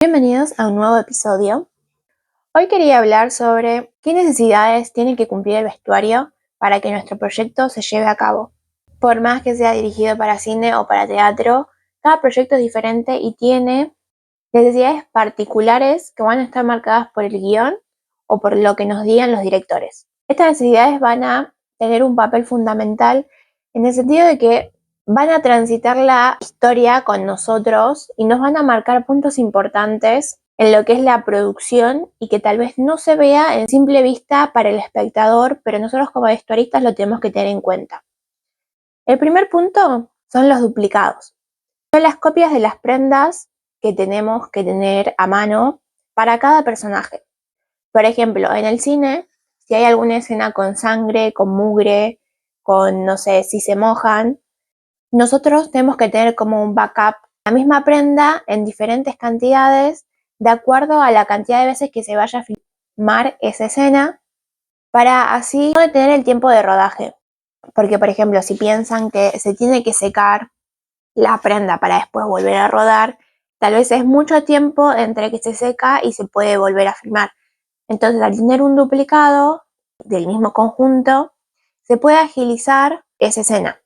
Bienvenidos a un nuevo episodio. Hoy quería hablar sobre qué necesidades tiene que cumplir el vestuario para que nuestro proyecto se lleve a cabo. Por más que sea dirigido para cine o para teatro, cada proyecto es diferente y tiene necesidades particulares que van a estar marcadas por el guión o por lo que nos digan los directores. Estas necesidades van a tener un papel fundamental en el sentido de que van a transitar la historia con nosotros y nos van a marcar puntos importantes en lo que es la producción y que tal vez no se vea en simple vista para el espectador, pero nosotros como vestuaristas lo tenemos que tener en cuenta. El primer punto son los duplicados. Son las copias de las prendas que tenemos que tener a mano para cada personaje. Por ejemplo, en el cine, si hay alguna escena con sangre, con mugre, con, no sé, si se mojan, nosotros tenemos que tener como un backup la misma prenda en diferentes cantidades de acuerdo a la cantidad de veces que se vaya a filmar esa escena para así no detener el tiempo de rodaje. Porque, por ejemplo, si piensan que se tiene que secar la prenda para después volver a rodar, tal vez es mucho tiempo entre que se seca y se puede volver a filmar. Entonces, al tener un duplicado del mismo conjunto, se puede agilizar esa escena.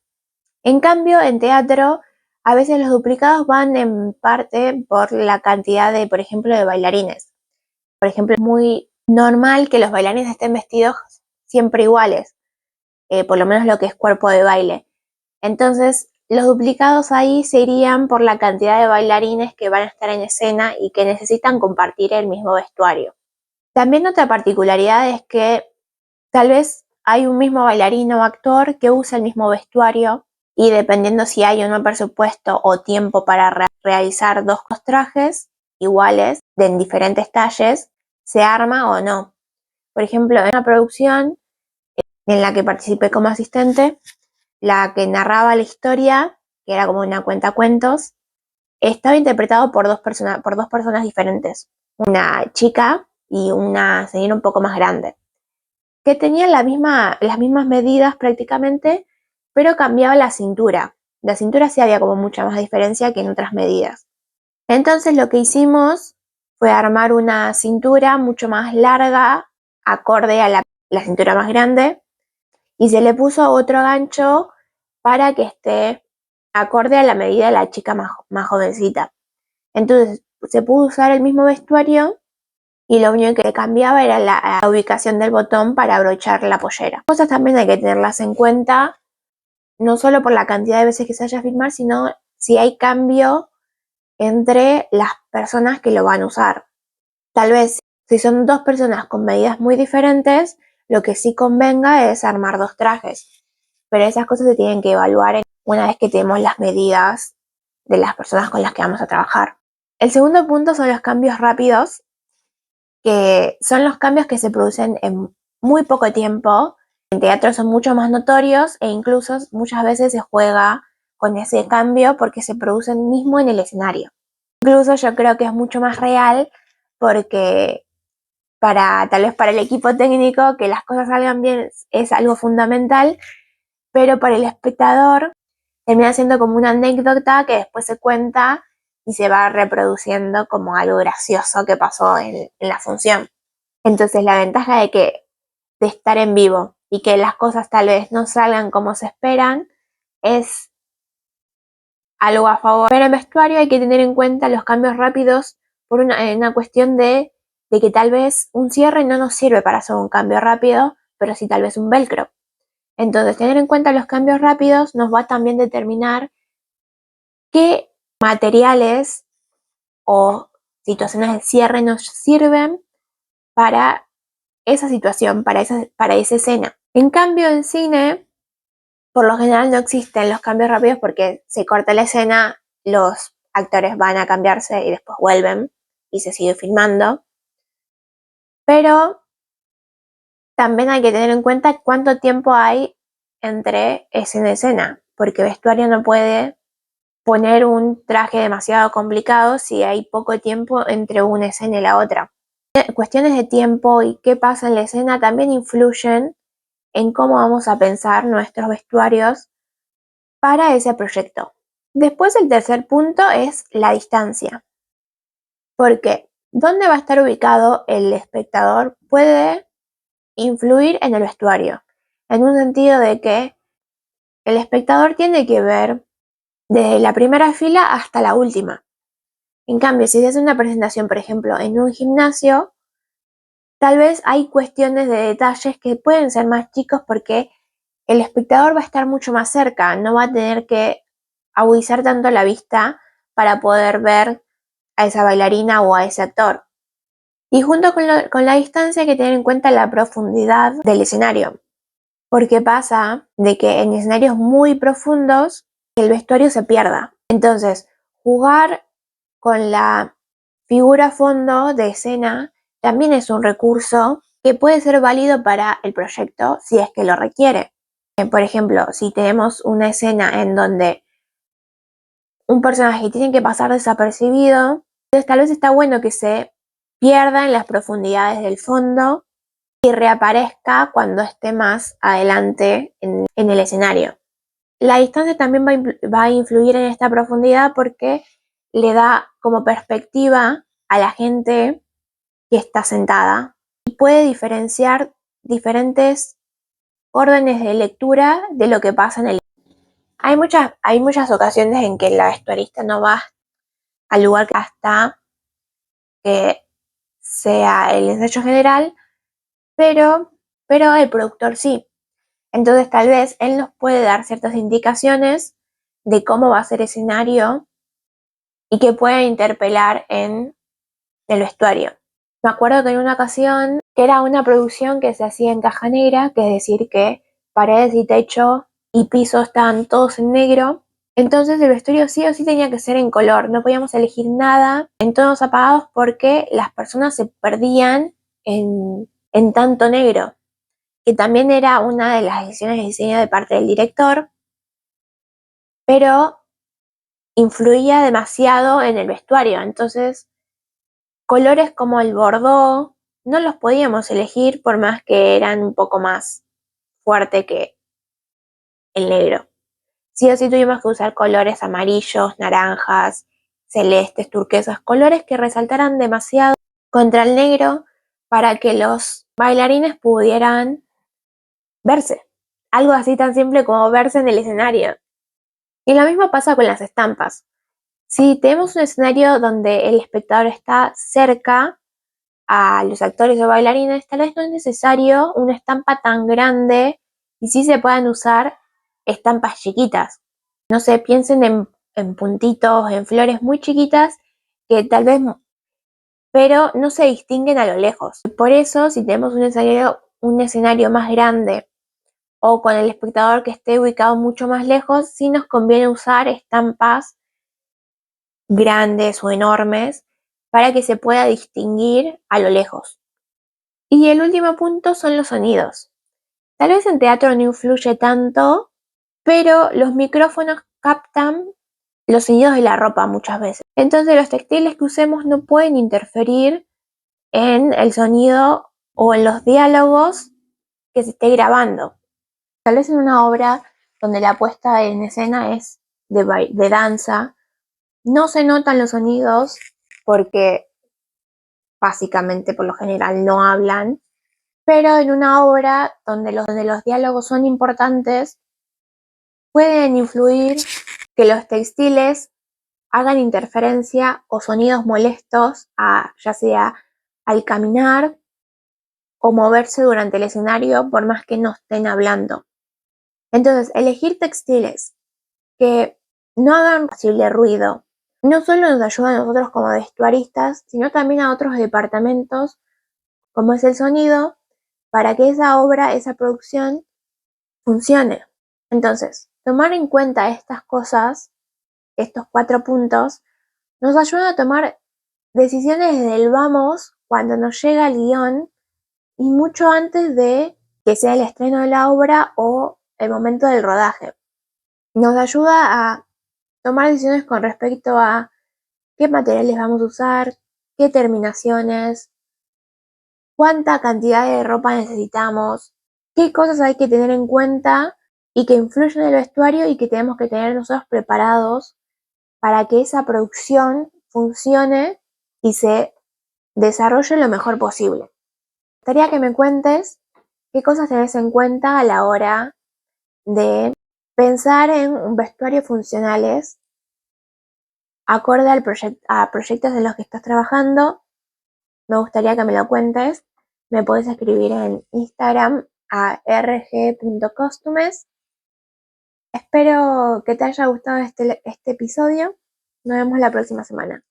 En cambio, en teatro, a veces los duplicados van en parte por la cantidad de, por ejemplo, de bailarines. Por ejemplo, es muy normal que los bailarines estén vestidos siempre iguales, por lo menos lo que es cuerpo de baile. Entonces, los duplicados ahí serían por la cantidad de bailarines que van a estar en escena y que necesitan compartir el mismo vestuario. También otra particularidad es que tal vez hay un mismo bailarín o actor que usa el mismo vestuario y dependiendo si hay o no presupuesto o tiempo para realizar dos trajes iguales en diferentes talles, se arma o no. Por ejemplo, en una producción en la que participé como asistente, la que narraba la historia, que era como una cuentacuentos, estaba interpretado por dos personas diferentes, una chica y una señora un poco más grande, que tenían las mismas medidas prácticamente, pero cambiaba la cintura. La cintura sí había como mucha más diferencia que en otras medidas. Entonces lo que hicimos fue armar una cintura mucho más larga, acorde a la cintura más grande, y se le puso otro gancho para que esté acorde a la medida de la chica más jovencita. Entonces se pudo usar el mismo vestuario y lo único que cambiaba era la ubicación del botón para abrochar la pollera. Cosas también hay que tenerlas en cuenta, no solo por la cantidad de veces que se vaya a filmar, sino si hay cambio entre las personas que lo van a usar. Tal vez si son dos personas con medidas muy diferentes, lo que sí convenga es armar dos trajes. Pero esas cosas se tienen que evaluar una vez que tenemos las medidas de las personas con las que vamos a trabajar. El segundo punto son los cambios rápidos, que son los cambios que se producen en muy poco tiempo. En teatro son mucho más notorios e incluso muchas veces se juega con ese cambio porque se producen mismo en el escenario. Incluso yo creo que es mucho más real porque tal vez para el equipo técnico que las cosas salgan bien es algo fundamental, pero para el espectador termina siendo como una anécdota que después se cuenta y se va reproduciendo como algo gracioso que pasó en la función. Entonces la ventaja de estar en vivo y que las cosas tal vez no salgan como se esperan es algo a favor. Pero en vestuario hay que tener en cuenta los cambios rápidos por una cuestión de que tal vez un cierre no nos sirve para hacer un cambio rápido, pero sí tal vez un velcro. Entonces tener en cuenta los cambios rápidos nos va a también determinar qué materiales o situaciones de cierre nos sirven para esa situación, para esa escena. En cambio, en cine, por lo general no existen los cambios rápidos porque se corta la escena, los actores van a cambiarse y después vuelven y se sigue filmando. Pero también hay que tener en cuenta cuánto tiempo hay entre escena y escena, porque vestuario no puede poner un traje demasiado complicado si hay poco tiempo entre una escena y la otra. Cuestiones de tiempo y qué pasa en la escena también influyen en cómo vamos a pensar nuestros vestuarios para ese proyecto. Después el tercer punto es la distancia. Porque dónde va a estar ubicado el espectador puede influir en el vestuario, en un sentido de que el espectador tiene que ver desde la primera fila hasta la última. En cambio, si se hace una presentación, por ejemplo, en un gimnasio, tal vez hay cuestiones de detalles que pueden ser más chicos porque el espectador va a estar mucho más cerca, no va a tener que agudizar tanto la vista para poder ver a esa bailarina o a ese actor. Y junto con la distancia hay que tener en cuenta la profundidad del escenario, porque pasa de que en escenarios muy profundos el vestuario se pierda. Entonces, jugar con la figura fondo de escena también es un recurso que puede ser válido para el proyecto si es que lo requiere. Por ejemplo, si tenemos una escena en donde un personaje tiene que pasar desapercibido, entonces tal vez está bueno que se pierda en las profundidades del fondo y reaparezca cuando esté más adelante en el escenario. La distancia también va a influir en esta profundidad porque le da como perspectiva a la gente que está sentada y puede diferenciar diferentes órdenes de lectura de lo que pasa en el. Hay muchas ocasiones en que la vestuarista no va al lugar hasta que sea el ensayo general, pero el productor sí. Entonces tal vez él nos puede dar ciertas indicaciones de cómo va a ser el escenario y que pueden interpelar en el vestuario. Me acuerdo que en una ocasión, que era una producción que se hacía en caja negra, que es decir que paredes y techo y piso estaban todos en negro, entonces el vestuario sí o sí tenía que ser en color, no podíamos elegir nada en tonos apagados porque las personas se perdían en tanto negro, que también era una de las decisiones de diseño de parte del director, pero influía demasiado en el vestuario, entonces colores como el bordó no los podíamos elegir por más que eran un poco más fuerte que el negro. Sí o sí tuvimos que usar colores amarillos, naranjas, celestes, turquesas, colores que resaltaran demasiado contra el negro para que los bailarines pudieran verse. Algo así tan simple como verse en el escenario. Y lo mismo pasa con las estampas. Si tenemos un escenario donde el espectador está cerca a los actores o bailarines, tal vez no es necesario una estampa tan grande y sí se puedan usar estampas chiquitas. No sé, piensen en puntitos, en flores muy chiquitas que tal vez, pero no se distinguen a lo lejos. Por eso, si tenemos un escenario más grande o con el espectador que esté ubicado mucho más lejos, sí nos conviene usar estampas grandes o enormes para que se pueda distinguir a lo lejos. Y el último punto son los sonidos. Tal vez en teatro no influye tanto, pero los micrófonos captan los sonidos de la ropa muchas veces. Entonces los textiles que usemos no pueden interferir en el sonido o en los diálogos que se esté grabando. Tal vez en una obra donde la puesta en escena es de danza, no se notan los sonidos porque básicamente por lo general no hablan, pero en una obra donde los diálogos son importantes, pueden influir que los textiles hagan interferencia o sonidos molestos, ya sea al caminar o moverse durante el escenario por más que no estén hablando. Entonces, elegir textiles que no hagan posible ruido no solo nos ayuda a nosotros como vestuaristas, sino también a otros departamentos, como es el sonido, para que esa obra, esa producción, funcione. Entonces, tomar en cuenta estas cosas, estos 4 puntos, nos ayudan a tomar decisiones desde el vamos cuando nos llega el guión y mucho antes de que sea el estreno de la obra o el momento del rodaje. Nos ayuda a tomar decisiones con respecto a qué materiales vamos a usar, qué terminaciones, cuánta cantidad de ropa necesitamos, qué cosas hay que tener en cuenta y que influyen en el vestuario y que tenemos que tener nosotros preparados para que esa producción funcione y se desarrolle lo mejor posible. Me gustaría que me cuentes qué cosas tenés en cuenta a la hora de pensar en vestuarios funcionales acorde a proyectos en los que estás trabajando. Me gustaría que me lo cuentes. Me puedes escribir en Instagram a rg.costumes. Espero que te haya gustado este episodio. Nos vemos la próxima semana.